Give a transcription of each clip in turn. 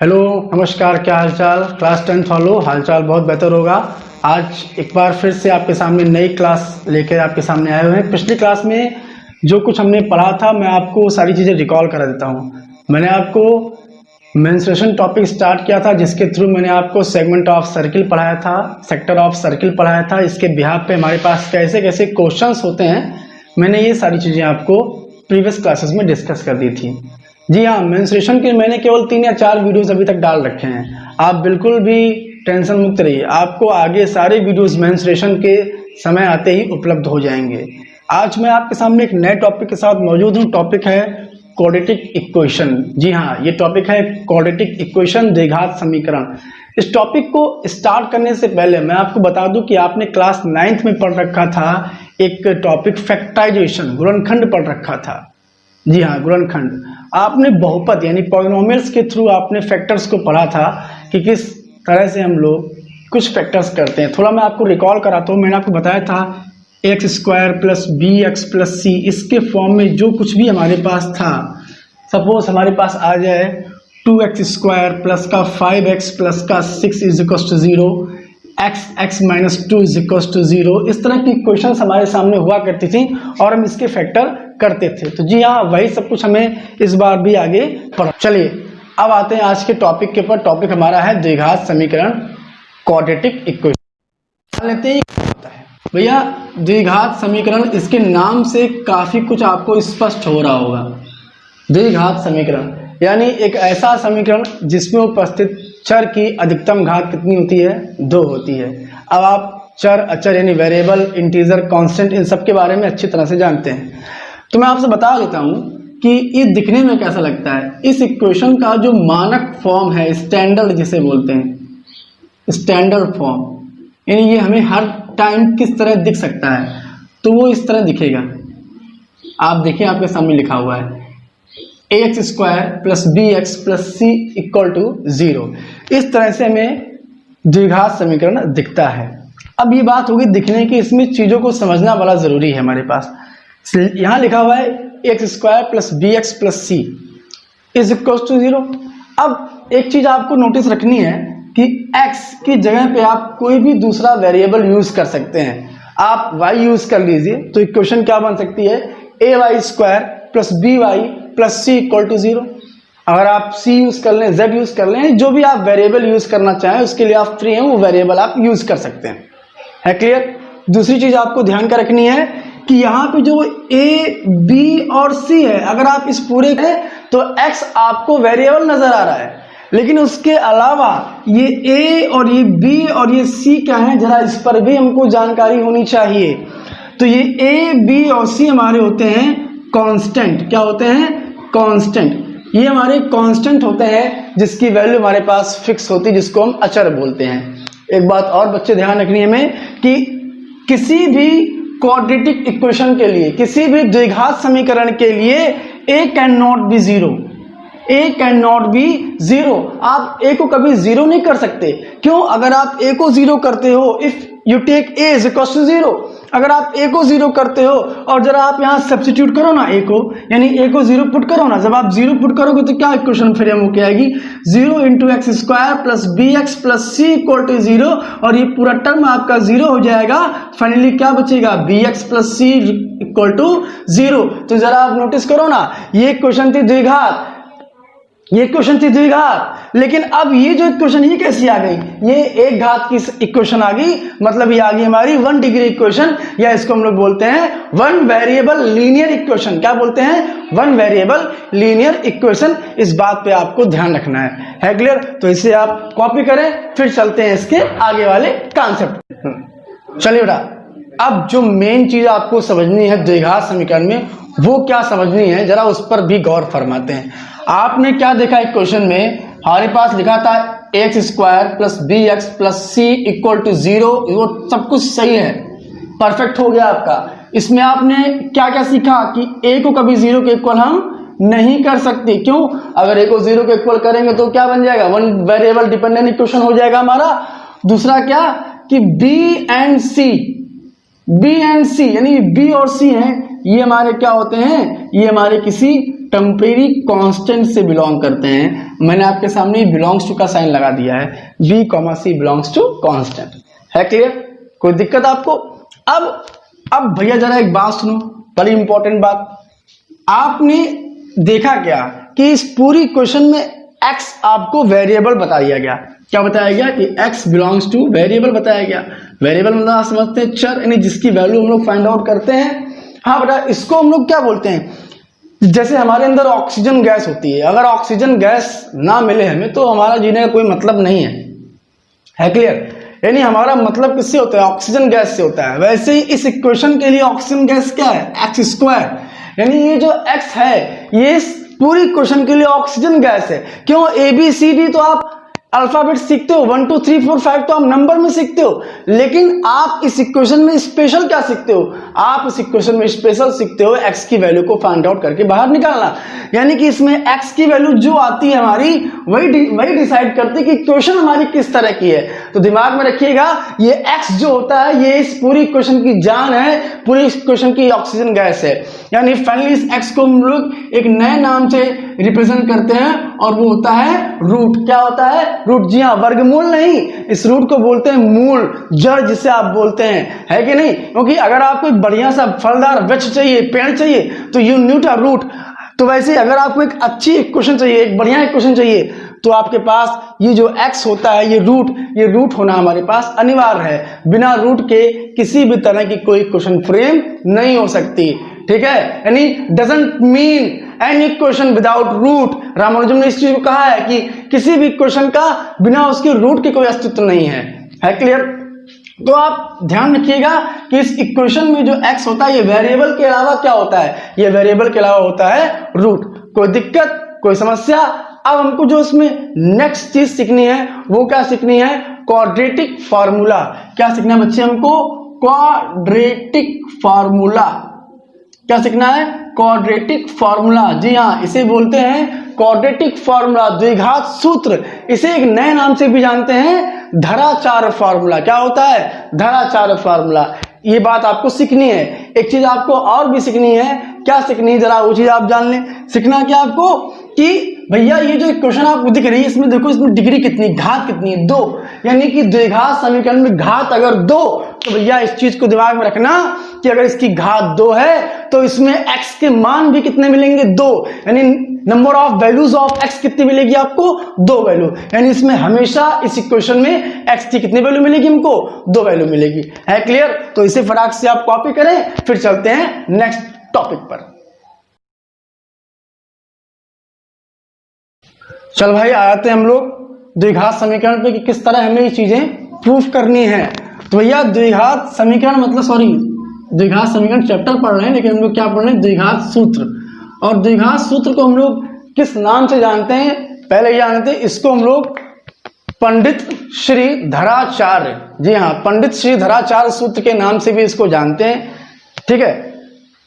Hello, नमस्कार। क्या हालचाल? Class 10 follow. हालचाल बहुत बेहतर होगा। आज एक बार फिर से आपके सामने नई क्लास लेकर आपके सामने आए हुए हैं। पिछली क्लास में जो कुछ हमने पढ़ा था मैं आपको सारी चीज़ें रिकॉल करा देता हूँ। मैंने आपको मेंस्ट्रुएशन टॉपिक स्टार्ट किया था, जिसके थ्रू मैंने आपको सेगमेंट ऑफ सर्किल पढ़ाया था, सेक्टर ऑफ सर्किल पढ़ाया था। इसके बिहाफ पे हमारे पास कैसे कैसे क्वेश्चंस होते हैं, मैंने ये सारी चीज़ें आपको प्रीवियस क्लासेस में डिस्कस कर दी थी। जी हाँ, मेंस्ट्रुएशन के मैंने केवल 3 या 4 वीडियोस अभी तक डाल रखे हैं। आप बिल्कुल भी टेंशन मुक्त रहिए, आपको आगे सारे वीडियोस मेंस्ट्रुएशन के समय आते ही उपलब्ध हो जाएंगे। आज मैं आपके सामने एक नए टॉपिक के साथ मौजूद हूँ। टॉपिक है क्वाड्रेटिक इक्वेशन। जी हाँ, ये टॉपिक है क्वाड्रेटिक इक्वेशन, द्विघात समीकरण। इस टॉपिक को स्टार्ट करने से पहले मैं आपको बता दूं कि आपने क्लास 9th में पढ़ रखा था एक टॉपिक फैक्टराइजेशन, गुणनखंड पढ़ रखा था। जी हाँ, गुणनखंड। आपने बहुपद यानी पॉलिनोमियल्स के थ्रू आपने फैक्टर्स को पढ़ा था कि किस तरह से हम लोग कुछ फैक्टर्स करते हैं। थोड़ा मैं आपको रिकॉल कराता हूँ। मैंने आपको बताया था x square plus b x plus c, इसके फॉर्म में जो कुछ भी हमारे पास था, सपोज हमारे पास आ जाए 2x स्क्वायर प्लस का 5x प्लस का 6 is equal to 0, x minus 2 is equal to 0। इस तरह की क्वेश्चंस हमारे सामने हुआ करती थी और हम इसके फैक्टर करते थे। तो जी हाँ, वही सब कुछ हमें इस बार भी आगे पढ़ा। चलिए अब आते हैं आज के टॉपिक के ऊपर। टॉपिक हमारा है द्विघात समीकरण, क्वाड्रेटिक इक्वेशन। लेते हैं भैया द्विघात समीकरण। इसके नाम से काफी कुछ आपको स्पष्ट हो रहा होगा। द्विघात समीकरण यानी एक ऐसा समीकरण जिसमें उपस्थित चर की अधिकतम घात कितनी होती है? 2 होती है। अब आप चर, अचर यानी वेरिएबल, इंटीजर, कांस्टेंट, इन सब के बारे में अच्छी तरह से जानते हैं। तो मैं आपसे बता देता हूं कि ये दिखने में कैसा लगता है। इस इक्वेशन का जो मानक फॉर्म है, स्टैंडर्ड जिसे बोलते हैं, स्टैंडर्ड फॉर्म, यानी ये हमें हर टाइम किस तरह दिख सकता है, तो वो इस तरह दिखेगा। आप देखिए, आपके सामने लिखा हुआ है ax square plus b x plus c equal to 0। इस तरह से हमें द्विघात समीकरण दिखता है। अब ये बात होगी दिखने की, इसमें चीजों को समझना बड़ा जरूरी है हमारे पास। यहां लिखा हुआ है x square plus b x plus c is equal to 0। अब एक चीज आपको नोटिस रखनी है कि x की जगह पे आप कोई भी दूसरा वेरिएबल यूज कर सकते हैं। आप y यूज कर लीजिए तो इक्वेशन क्या बन सकती है? A y square plus b y plus c equal to 0। अगर आप c यूज कर लें, z यूज कर लें, जो भी आप वेरिएबल यूज करना चाहें उसके लिए आप फ्री हैं, वो वेरिएबल आप यूज कर सकते हैं। है क्लियर? दूसरी चीज आपको ध्यान का रखनी है कि यहाँ पे जो a, b और c है, अगर आप इस पूरे हैं तो x आपको वेरिएबल नजर आ रहा है, लेकिन उसके अलावा ये a और ये b और ये c क्या है, जरा इस पर भी हमको जानकारी होनी चाहिए। तो ये a, b और c हमारे होते हैं कांस्टेंट। क्या होते हैं? कांस्टेंट। ये हमारे कांस्टेंट होते हैं जिसकी वैल्यू हमारे पास फिक्स होती है, जिसको हम अचर बोलते हैं। एक बात और बच्चे ध्यान रखनी है हमें कि किसी भी क्वाड्रेटिक इक्वेशन के लिए, किसी भी द्विघात समीकरण के लिए a can not be 0। a can not be 0। आप a को कभी 0 नहीं कर सकते। क्यों? अगर आप a को 0 करते हो, if you take a is equal to 0, अगर आप a को 0 करते हो और जरा आप यहां सब्स्टिट्यूट करो ना a को, यानी a को 0 पुट करो ना, जब आप 0 पुट करोगे तो क्या इक्वेशन फिर हम क्या आएगी? 0 into x square plus b x plus c equal to 0, और ये पूरा टर्म आपका 0 हो जाएगा। फाइनली क्या बचेगा? B x plus c equal to 0। तो जरा आप नोटिस करो ना, ये क्वेश्चन थी द्विघात, ये क्वेश्चन थी द्विघात, लेकिन अब ये जो इक्वेशन ये कैसी आ गई? ये एक घात की इक्वेशन आ गई, मतलब ये आ गई हमारी 1 डिग्री इक्वेशन, या इसको हम लोग बोलते हैं 1 वेरिएबल लीनियर इक्वेशन। क्या बोलते हैं? 1 वेरिएबल लीनियर इक्वेशन। इस बात पे आपको ध्यान रखना है क्लियर? तो इसे आप कॉपी करें, फिर चलते हैं इसके आगे वाले कॉन्सेप्ट। चलिए बेटा, अब जो मेन चीज आपको समझनी है द्विघात समीकरण में, वो क्या समझनी है, जरा उस पर भी गौर फरमाते हैं। आपने क्या देखा इक्वेशन में? हमारे पास लिखा था x square plus b x plus c equal to 0। वो सब कुछ सही है, परफेक्ट हो गया आपका। इसमें आपने क्या क्या सीखा कि a को कभी 0 के इक्वल हम नहीं कर सकते। क्यों? अगर a को 0 के इक्वल करेंगे तो क्या बन जाएगा? 1 वेरिएबल डिपेंडेंट इक्वेशन हो जाएगा हमारा। दूसरा क्या कि b एंड c यानी b और c हैं, ये हमारे क्या होते हैं? ये हमारे किसी टेम्परेरी कांस्टेंट से बिलोंग करते हैं। मैंने आपके सामने बिलोंग्स टू का साइन लगा दिया है, b comma c belongs to constant. है क्लियर? कोई दिक्कत आपको? अब भैया जरा एक बात सुनो, बड़ी इंपॉर्टेंट बात। आपने देखा क्या कि इस पूरी क्वेश्चन में x आपको वेरिएबल बताया गया। क्या बताया गया कि x बिलोंग्स टू वेरिएबल बताया गया। वेरिएबल मतलब आप समझते हैं चर, यानी जिसकी वैल्यू हम लोग फाइंड आउट करते हैं। हाँ बेटा, इसको हम लोग क्या बोलते हैं, जैसे हमारे अंदर ऑक्सीजन गैस होती है, अगर ऑक्सीजन गैस ना मिले हमें तो हमारा जीने का कोई मतलब नहीं है। है क्लियर? यानी हमारा मतलब किससे होता है, ऑक्सीजन गैस से होता है। वैसे ही इस इक्वेशन के लिए ऑक्सीजन गैस क्या है, एक्स स्क्वायर। यानी ये जो एक्स है ये पूरी इक्वेशन के लिए ऑक्सीजन गैस है। क्यों? ए बी सी डी तो आप अल्फाबेट सीखते हो, 1 2 3 4 5 तो आप नंबर में सीखते हो, लेकिन आप इस इक्वेशन में स्पेशल क्या सीखते हो, आप इस इक्वेशन में स्पेशल सीखते हो एक्स की वैल्यू को फाइंड आउट करके बाहर निकालना। यानी कि इसमें एक्स की वैल्यू जो आती है हमारी वही डिसाइड करती है कि इक्वेशन हमारी किस तरह की है। तो दिमाग में रखिएगा, ये एक्स जो होता है ये इस पूरी इक्वेशन की जान है, पूरी इक्वेशन की ऑक्सीजन गैस है। यानी फाइनली इस एक्स को हम लोग एक नए नाम से रिप्रेजेंट करते हैं और वो होता है रूट। क्या होता है? रूट। जी हाँ, वर्गमूल नहीं, इस रूट को बोलते हैं मूल, जड़ जिसे आप बोलते हैं। है कि नहीं? क्योंकि अगर आपको एक बढ़िया सा फलदार वृक्ष चाहिए, पेड़ चाहिए, तो यू नीड अ रूट। तो वैसे अगर आपको एक अच्छी इक्वेशन चाहिए, एक बढ़िया इक्वेशन चाहिए, तो आपके पास ये जो x होता है ये रूट होना हमारे पास अनिवार्य है। बिना रूट के किसी भी तरह की कोई इक्वेशन फ्रेम नहीं हो सकती। ठीक है? यानी doesn't mean any equation without root. Ramanujam ने इस चीज को कहा है कि किसी भी इक्वेशन का बिना उसके रूट के कोई अस्तित्व नहीं है। है क्लियर? तो आप ध्यान रखिएगा कि इस इक्वेशन में जो x होता है ये वेरिएबल के अलावा क्या होता है, ये वेरिएबल के अलावा होता है रूट। कोई दिक्कत, कोई समस्या? अब हमको जो इसमें नेक्स्ट चीज सीखनी है वो क्या सीखनी है, क्वाड्रेटिक फार्मूला। क्या सीखना है बच्चे हमको? Quadratic formula. क्या सीखना है? Quadratic formula. जी हाँ, इसे बोलते हैं क्वाड्रेटिक फार्मूला, द्विघात सूत्र। इसे एक नए नाम से भी जानते हैं, धराचार फार्मूला। क्या होता है? धराचार फार्मूला। ये बात आपको सीखनी है। एक चीज आपको और भी सीखनी है। क्या सीखनी है जरा वो चीज आप जान लें। सीखना क्या आपको कि भैया ये जो इक्वेशन आपको दिख रही है इसमें देखो, इसमें डिग्री कितनी, घात कितनी है, 2। यानी कि द्विघात समीकरण में घात अगर 2, तो भैया इस चीज को दिमाग में रखना कि अगर इसकी घात 2 है तो इसमें x के मान भी कितने मिलेंगे, 2। यानी number of values of x कितनी मिलेगी आपको, 2 वैल्यू। यानी इसमें हमेशा इस इक्वेशन में x की कितनी वैल्यू मिलेगी हमको, 2 वैल्यू मिलेगी। है क्लियर? तो इसे फटाक से आप कॉपी करें, फिर चलते हैं नेक्स्ट टॉपिक पर। चल भाई, आते हैं हम लोग द्विघात समीकरण पे कि किस तरह हमें ये चीजें प्रूफ करनी है। तो भैया द्विघात समीकरण द्विघात समीकरण चैप्टर पढ़ रहे हैं, लेकिन हम लोग क्या पढ़ रहे हैं, द्विघात सूत्र। और द्विघात सूत्र को हम लोग किस नाम से जानते हैं, पहले जानते हैं इसको हम लोग पंडित श्री धराचार्य। जी हाँ, पंडित श्री धराचार्य सूत्र के नाम से भी इसको जानते हैं। ठीक है?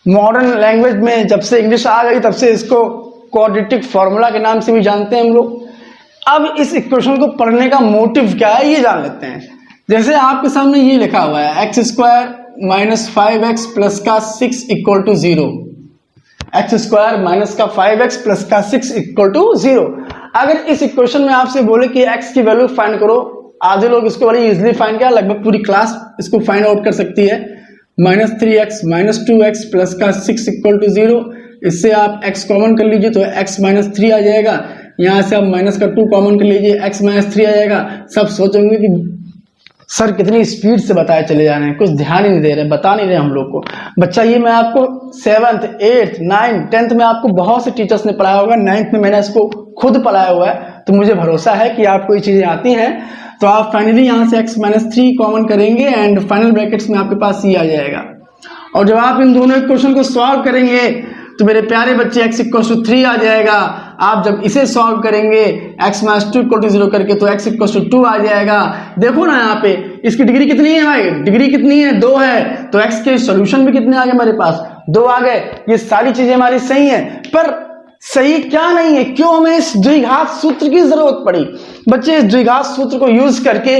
मॉडर्न लैंग्वेज में जब से इंग्लिश आ गई तब से इसको क्वाड्रेटिक फार्मूला के नाम से भी जानते हैं हम लोग। अब इस इक्वेशन को पढ़ने का मोटिव क्या है ये जान लेते हैं। जैसे आपके सामने ये लिखा हुआ है x square minus 5x plus का 6 equal to 0। X square minus का 5x प्लस का 6 इक्वल टू 0। अगर इस इक्वेशन में आपसे बोले कि x की वैल्यू फाइंड करो, आधे लोग इसको बड़ी इजिली फाइंड किया, लगभग पूरी क्लास इसको फाइंड आउट कर सकती है। -3x माइनस 2x प्लस का 6 इक्वल टू 0। इससे आप x कॉमन कर लीजिए तो x माइनस 3 आ जाएगा। यहां से आप माइनस का 2 कॉमन कर लीजिए, x माइनस 3 आ जाएगा। सब सोचेंगे कि सर कितनी स्पीड से बताए चले जा रहे हैं, कुछ ध्यान ही नहीं दे रहे, बता नहीं रहे हम लोग को। बच्चा ये मैं आपको 7th 8th 9th 10th में आपको बहुत से टीचर्स ने पढ़ाया होगा, 9th में मैंने इसको खुद पढ़ाया हुआ है, तो मुझे भरोसा है कि आपको ये चीजें आती हैं। तो आप फाइनली यहाँ से x माइनस 3 कॉमन करेंगे एंड फाइनल ब्रैकेट्स में आपके पास ये आ जाएगा। और जब आप इन दोनों इक्वेशन को सॉल्व करेंगे तो मेरे प्यारे बच्चे x इक्वल टू 3 आ जाएगा। आप जब इसे सॉल्व करेंगे x माइनस 2 इक्वल टू 0 करके तो x इक्वल टू 2 आ जाएगा। देखो ना यहाँ पे इसकी डिग्री कितनी है भाई, डिग्री कितनी है, 2 है। तो x के सॉल्यूशन भी कितने आ गए हमारे पास, 2 आ गए। ये सारी चीजें हमारी सही है, पर सही क्या नहीं है, क्यों हमें इस द्विघात सूत्र की जरूरत पड़ी। बच्चे इस द्विघात सूत्र को यूज करके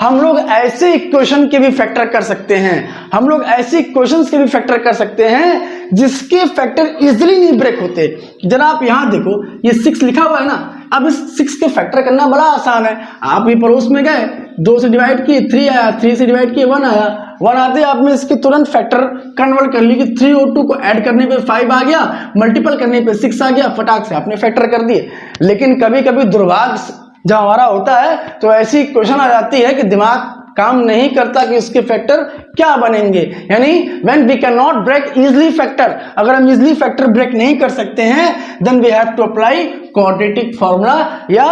हम लोग ऐसे इक्वेशन के भी फैक्टर कर सकते हैं, हम लोग ऐसे इक्वेशंस के भी फैक्टर कर सकते हैं जिसके फैक्टर इजीली नहीं ब्रेक होते। जरा आप यहां देखो, ये 6 लिखा हुआ है ना, अब इस 6 के फैक्टर करना बड़ा आसान है। आप ये पड़ोस में गए, 2 से डिवाइड किए 3 आया, 3 से डिवाइड किए 1 आया, 1 आते आपने इसके तुरंत फैक्टर कन्वर्ट कर ली कि 3 और 2 को ऐड करने पे 5 आ गया, मल्टीपल करने पे 6 आ गया, फटाक से आपने फैक्टर कर दिए। लेकिन कभी कभी दुर्भाग्य जब हमारा होता है तो ऐसी क्वेश्चन आ जाती है कि दिमाग काम नहीं करता कि उसके फैक्टर क्या बनेंगे, यानी when we can not break easily factor, अगर हम इजिली फैक्टर ब्रेक नहीं कर सकते हैं then we have to apply quadratic formula, या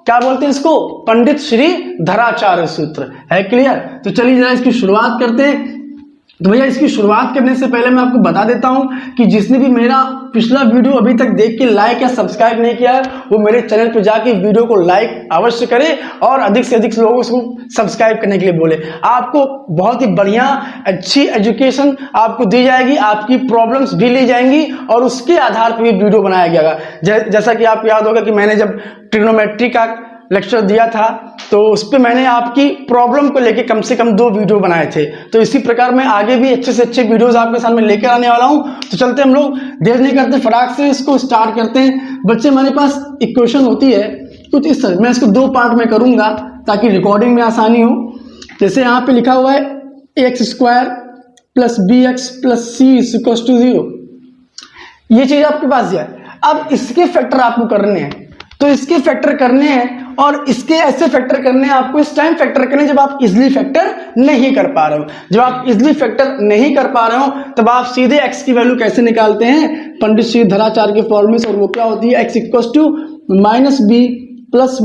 क्या बोलते हैं इसको, पंडित श्री धराचार्य सूत्र। है क्लियर? तो चलिए जरा इसकी शुरुआत करते हैं। तो भैया इसकी शुरुआत करने से पहले मैं आपको बता देता हूं कि जिसने भी मेरा पिछला वीडियो अभी तक देख के लाइक या सब्सक्राइब नहीं किया है वो मेरे चैनल पर जाके वीडियो को लाइक अवश्य करे और अधिक से अधिक लोगों को सब्सक्राइब करने के लिए बोले। आपको बहुत ही बढ़िया अच्छी एजुकेशन आपको दी जाएगी, आपकी प्रॉब्लम्स भी ली जाएंगी और उसके आधार पर भी वीडियो बनाया गया। जैसा कि आप याद होगा कि मैंने जब ट्रिग्नोमेट्री का लेक्चर दिया था तो उस पर मैंने आपकी प्रॉब्लम को लेके कम से कम 2 वीडियो बनाए थे। तो इसी प्रकार मैं आगे भी अच्छे से अच्छे वीडियोस आपके सामने लेकर आने वाला हूं। तो चलते हम लोग देर नहीं करते, फटाक से इसको स्टार्ट करते हैं। बच्चे हमारे पास इक्वेशन होती है कुछ इस तरह, मैं इसको 2 पार्ट में करूंगा ताकि रिकॉर्डिंग में आसानी हो। जैसे यहाँ पे लिखा हुआ है x² + bx + c = 0, ये चीज आपके पास दिया है। अब इसके फैक्टर आपको करने हैं, तो इसके फैक्टर करने हैं और इसके ऐसे फैक्टर करने हैं आपको इस टाइम फैक्टर करने जब आप इजिली फैक्टर नहीं कर पा रहे हो। जब आप इजिली फैक्टर नहीं कर पा रहे हो तब आप सीधे x की वैल्यू कैसे निकालते हैं, पंडित श्री धराचार्य के फॉर्मूले से, और वो क्या होती है, x = -b ±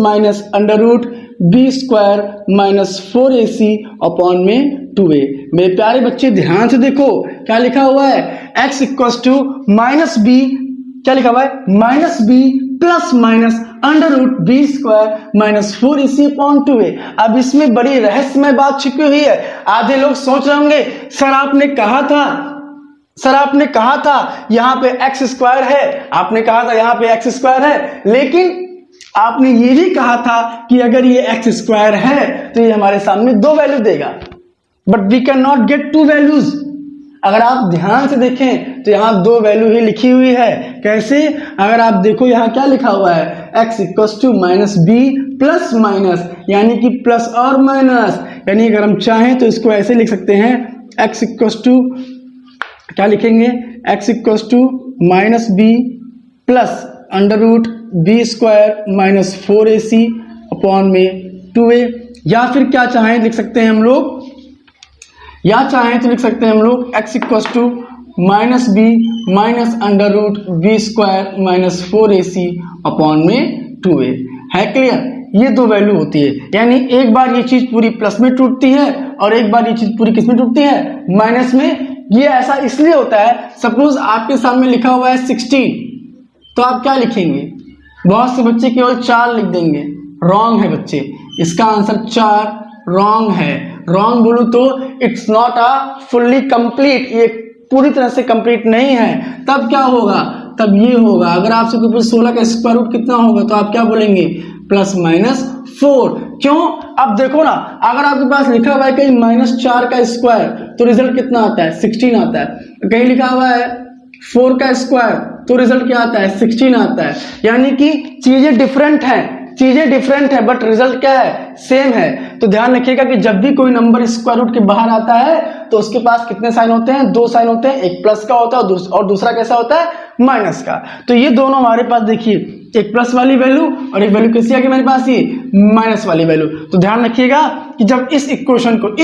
√b² - 4ac/2a। मेरे प्यारे बच्चे ध्यान से देखो क्या लिखा हुआ है, x = -b, क्या लिखा हुआ है, -b ± √b² - 4ac/2a। अब इसमें बड़ी रहस्यमय बात छिपी हुई है। आधे लोग सोच रहे होंगे सर आपने कहा था यहाँ पे x² है, आपने कहा था यहाँ पे x² है, लेकिन आपने ये भी कहा था कि अगर ये x² है तो ये हमारे सामने 2 वैल्यू देगा, but we can not get 2 values. अगर आप ध्यान से देखें तो यहाँ 2 वैल्यू ही लिखी हुई है। कैसे? अगर आप देखो यहाँ क्या लिखा हुआ है, x = -b ± यानी कि प्लस और माइनस, यानी अगर हम चाहें तो इसको ऐसे लिख सकते हैं, x क्या लिखेंगे, x = -b + √b² - 4ac/2a। या फिर क्या चाहें लिख सकते हैं हम लोग, या चाहें तो लिख सकते हैं हम लोग x = -b - √4ac/2a। है क्लियर? ये 2 वैल्यू होती है, यानी एक बार ये चीज पूरी प्लस में टूटती है और एक बार ये चीज पूरी किस में टूटती है, माइनस में। ये ऐसा इसलिए होता है, सपोज आपके सामने लिखा हुआ है 16, तो आप क्या लिखेंगे, बहुत से बच्चे केवल 4 लिख देंगे। रॉन्ग है बच्चे, इसका आंसर 4 रॉन्ग है। रॉन्ग बोलूं तो it's not a fully complete, ये पूरी तरह से कंप्लीट नहीं है। तब क्या होगा, तब ये होगा, अगर आपसे कोई 16 का स्क्वायर रूट कितना होगा तो आप क्या बोलेंगे, +-4। क्यों? अब देखो ना, अगर आपके पास लिखा हुआ है कहीं -4 का स्क्वायर तो रिजल्ट कितना आता है, 16 आता है। कहीं लिखा हुआ है 4 का स्क्वायर तो रिजल्ट क्या आता है, 16 आता है। यानी कि चीजें डिफरेंट है बट रिजल्ट क्या है, सेम है। तो ध्यान रखिएगा कि जब भी कोई नंबर स्क्वायर रूट के बाहर आता है तो उसके पास कितने साइन होते हैं, 2 साइन होते हैं, एक प्लस का होता है और दूसरा कैसा होता है, माइनस का। तो ये दोनों हमारे पास देखिए, एक प्लस वाली वैल्यू और एक वैल्यू कैसी आ गई मेरे पास, ये माइनस वाली वैल्यू। तो ध्यान रखिएगा कि जब इस इक्वेशन को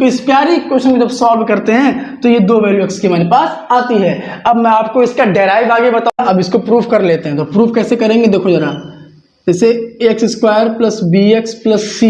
इस प्यारी इक्वेशन को जब सॉल्व करते हैं तो ये 2 वैल्यू x की हमारे पास आती है। अब मैं आपको इसका डेराइव आगे बताऊं, अब इसको प्रूफ कर लेते हैं। तो प्रूफ कैसे करेंगे, देखो जरा, जैसे x² + bx + c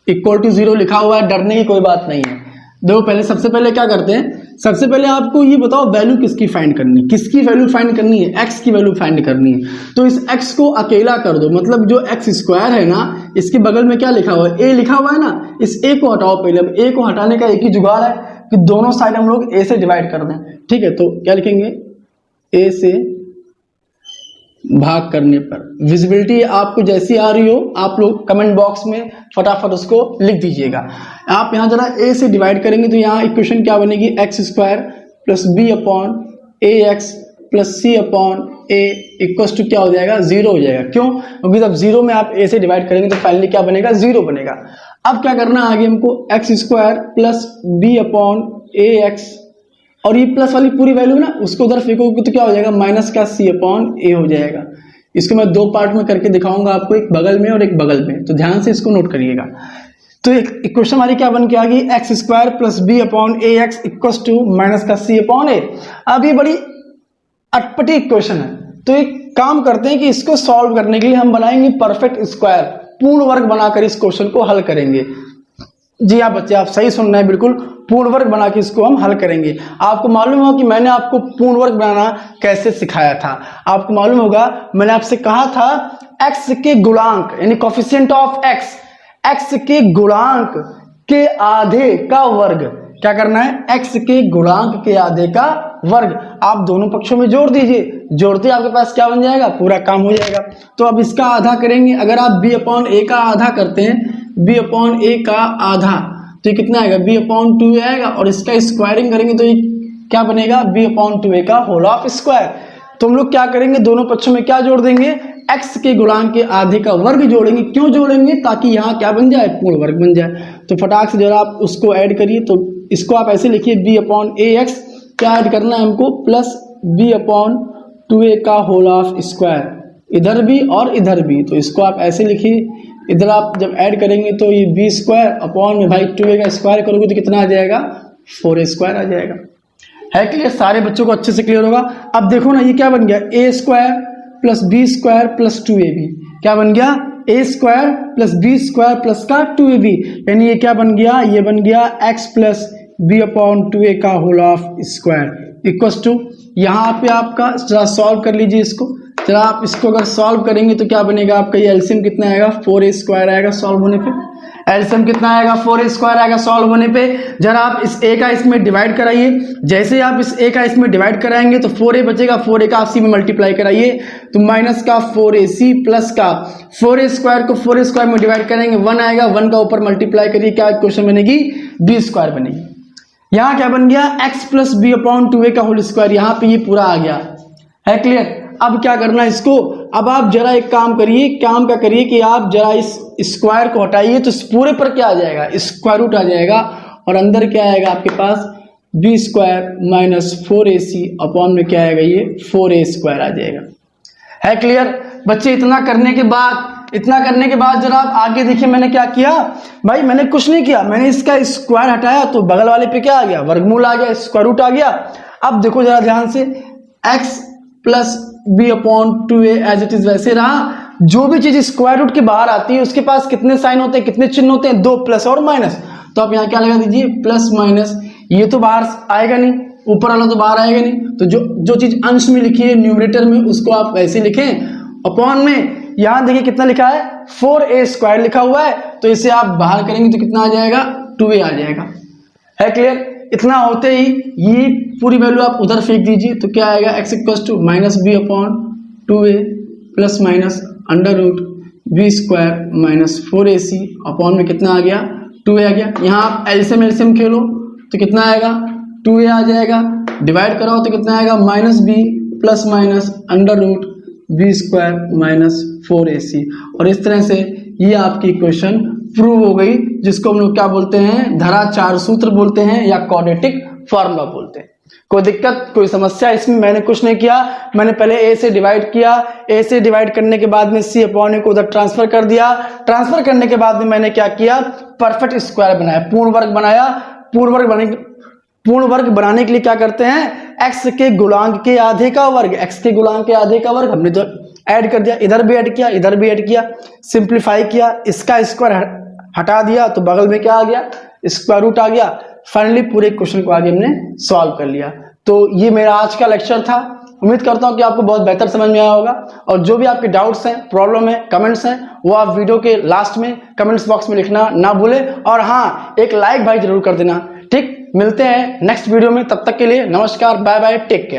= 0 लिखा हुआ है, डरने की कोई बात नहीं है। देखो सबसे पहले क्या करते हैं, सबसे पहले आपको ये बताओ वैल्यू किसकी फाइंड करनी है, किसकी वैल्यू फाइंड करनी है, x की वैल्यू फाइंड करनी है। तो इस x को अकेला कर दो, मतलब जो x² है ना, इसके बगल में क्या लिखा हुआ है, a लिखा हुआ है ना, इस a को हटाओ। पहले अब a को हटाने का एक ही जुगाड़ है कि दोनों साइड हम लोग a से डिवाइड कर दें। ठीक है, तो क्या लिखेंगे, a से भाग करने पर। विजिबिलिटी आपको जैसी आ रही हो आप लोग कमेंट बॉक्स में फटाफट उसको लिख दीजिएगा। आप यहाँ जरा a से डिवाइड करेंगे तो यहाँ इक्वेशन क्या बनेगी, x² + b/ax + c/ A equal to क्या हो जाएगा, 0 हो जाएगा। क्यों? क्योंकि जब 0 में आप ए से डिवाइड करेंगे तो फाइनली क्या बनेगा, 0 बनेगा। अब क्या करना आगे हमको, x square plus b upon a x, और ये प्लस वाली पूरी वैल्यू ना उसको उधर फेंकोगे तो क्या हो जाएगा, माइनस का सी अपॉन ए हो जाएगा। इसको मैं दो पार्ट में करके दिखाऊंगा आपको, एक बगल में और एक बगल में, तो ध्यान से इसको नोट करिएगा। तो एक इक्वेशन हमारी क्या बन के आ गई, x square plus b upon a x equal to minus का सी अपॉन ए। अब ये बड़ी अटपटी इक्वेशन है, तो एक काम करते हैं कि इसको सॉल्व करने के लिए हम बनाएंगे परफेक्ट स्क्वायर, पूर्ण वर्ग बनाकर इस क्वेश्चन को हल करेंगे। जी हाँ बच्चे, आप सही सुन रहे हैं, बिल्कुल पूर्ण वर्ग बना के इसको हम हल करेंगे। आपको मालूम होगा कि मैंने आपको पूर्ण वर्ग बनाना कैसे सिखाया था। आपको मालूम होगा मैंने आपसे कहा था x के गुणांक यानी कोफिशिएंट ऑफ x के गुणांक के आधे का वर्ग, क्या करना है, x के गुणांक के आधे का वर्ग। आप दोनों पक्षों में जोड़ दीजिए, जोड़ते आपके पास क्या बन जाएगा, पूरा काम हो जाएगा। तो अब इसका आधा करेंगे, अगर आप b अपॉन a का आधा करते हैं, b अपॉन a का आधा तो ये कितना आएगा, b अपॉन 2a आएगा, और इसका स्क्वायरिंग करेंगे तो ये क्या बनेगा, b अपॉन 2a का होल ऑफ स्क्वायर। तो हम लोग क्या करेंगे, दोनों पक्षों में क्या जोड़ देंगे, x के गुणांक के आधे का वर्ग जोड़ेंगे। क्यों जोड़ेंगे, ताकि यहाँ क्या बन जाए, पूर्ण वर्ग बन जाए। तो फटाक से जरा आप उसको ऐड करिए, तो इसको आप ऐसे लिखिए, b अपॉन ए एक्स, क्या ऐड करना है हमको, प्लस b अपॉन 2a का होल ऑफ स्क्वायर, इधर भी और इधर भी। तो इसको आप ऐसे लिखिए, इधर आप जब ऐड करेंगे तो ये बी स्क्वायर अपॉन में भाई 2a का स्क्वायर करोगे तो कितना आ जाएगा, 4a स्क्वायर आ जाएगा। है क्लियर, सारे बच्चों को अच्छे से क्लियर होगा। अब देखो ना, ये क्या बन गया, a square plus b square plus 2ab, क्या बन गया, a square plus b square plus का 2ab, यानी ये क्या बन गया, ये बन गया x plus b upon 2a का whole of square equal to, यहाँ पे आपका जरा सॉल्व कर लीजिए इसको, जरा आप इसको अगर सॉल्व करेंगे तो क्या बनेगा आपका, ये एलसीएम कितना आएगा, 4a स्क्वायर आएगा सॉल्व होने पे। एलसीएम कितना आएगा, 4a स्क्वायर आएगा सॉल्व होने पे। जरा आप इस a का इसमें डिवाइड कराइए, जैसे ही आप इस a का इसमें डिवाइड कराएंगे तो 4a बचेगा, 4a का आप c में मल्टीप्लाई कराइए तो माइनस का 4ac प्लस का 4a स्क्वायर को 4a स्क्वायर में डिवाइड करेंगे 1 आएगा, 1 का ऊपर मल्टीप्लाई करिए, क्या क्वेश्चन बनेगी, b स्क्वायर बनेगी। यहाँ क्या बन गया, x plus b upon 2a का होल स्क्वायर, यहाँ पे ये पूरा आ गया। है क्लियर। अब क्या करना है इसको, अब आप जरा एक काम करिए, काम क्या करिए कि आप जरा इस स्क्वायर को हटाइए तो इस पूरे पर क्या आ जाएगा, स्क्वायर रूट आ जाएगा, और अंदर क्या आएगा आपके पास, b square minus 4ac upon में क्या आएगा, ये 4a स्क्वायर आ जाएगा। है क्लियर बच्चे। इतना करने के बाद जरा आप आगे देखिए, मैंने क्या किया भाई, मैंने कुछ नहीं किया, मैंने इसका स्क्वायर हटाया तो बगल वाले पे क्या आ गया, वर्गमूल आ गया, स्क्वायर रूट आ गया। अब देखो जरा ध्यान से, x plus b upon 2a as it is वैसे रहा। जो भी चीज स्क्वायर रूट के बाहर आती है उसके पास कितने साइन होते हैं, कितने चिन्ह होते हैं, 2 प्लस और माइनस। तो आप यहाँ क्या लगा दीजिए, प्लस माइनस, ये तो बाहर आएगा नहीं, ऊपर वाला तो बाहर आएगा नहीं, तो जो चीज अंश में लिखी है न्यूमरेटर में उसको आप वैसे लिखें, अपॉन में यहाँ देखिए कितना लिखा है, 4a स्क्वायर लिखा हुआ है, तो इसे आप बाहर करेंगे तो कितना आ जाएगा, 2a आ जाएगा। है क्लियर। इतना होते ही ये पूरी वैल्यू आप उधर फेंक दीजिए तो क्या आएगा, x equal to minus b upon 2a plus minus under root b square minus 4ac upon में कितना आ गया, 2a आ गया। यहाँ आप एलसीएम खेलो तो कितना आएगा, 2a आ जाएगा, डिवाइड कराओ तो कितना आएगा, minus b plus minus under root b square minus 4ac। और इस तरह से ये आपकी इक्वेशन प्रूव हो गई, जिसको हम लोग क्या बोलते हैं, धरा चार सूत्र बोलते हैं या क्वाड्रेटिक फार्मूला बोलते हैं। कोई दिक्कत, कोई समस्या इसमें, मैंने कुछ नहीं किया, मैंने पहले a से डिवाइड किया, a से डिवाइड करने के बाद में c अपॉन a को उधर ट्रांसफर कर दिया, ट्रांसफर करने के बाद में मैंने क्या किया, परफेक्ट स्क्वायर बनाया, पूर्ण वर्ग बनाया। पूर्ण वर्ग बनाने के लिए क्या करते हैं, x के गुणांक के आधे का वर्ग, x के गुणांक के आधे का वर्ग हमने जो ऐड कर दिया, इधर भी ऐड किया, इधर भी ऐड किया, सिंप्लीफाई किया, इसका स्क्वायर हटा दिया तो बगल में क्या आ गया, स्क्वायर रूट आ गया। फाइनली पूरे क्वेश्चन को आगे हमने सॉल्व कर लिया। तो ये मेरा आज का लेक्चर था। उम्मीद करता हूं कि आपको बहुत बेहतर समझ में आया होगा, और जो भी आपके डाउट्स हैं, प्रॉब्लम है, कमेंट्स हैं, वो आप वीडियो के लास्ट में कमेंट्स बॉक्स में लिखना ना भूले, और हाँ एक लाइक भाई जरूर कर देना। ठीक, मिलते हैं नेक्स्ट वीडियो में, तब तक के लिए नमस्कार, बाय बाय, टेक केयर।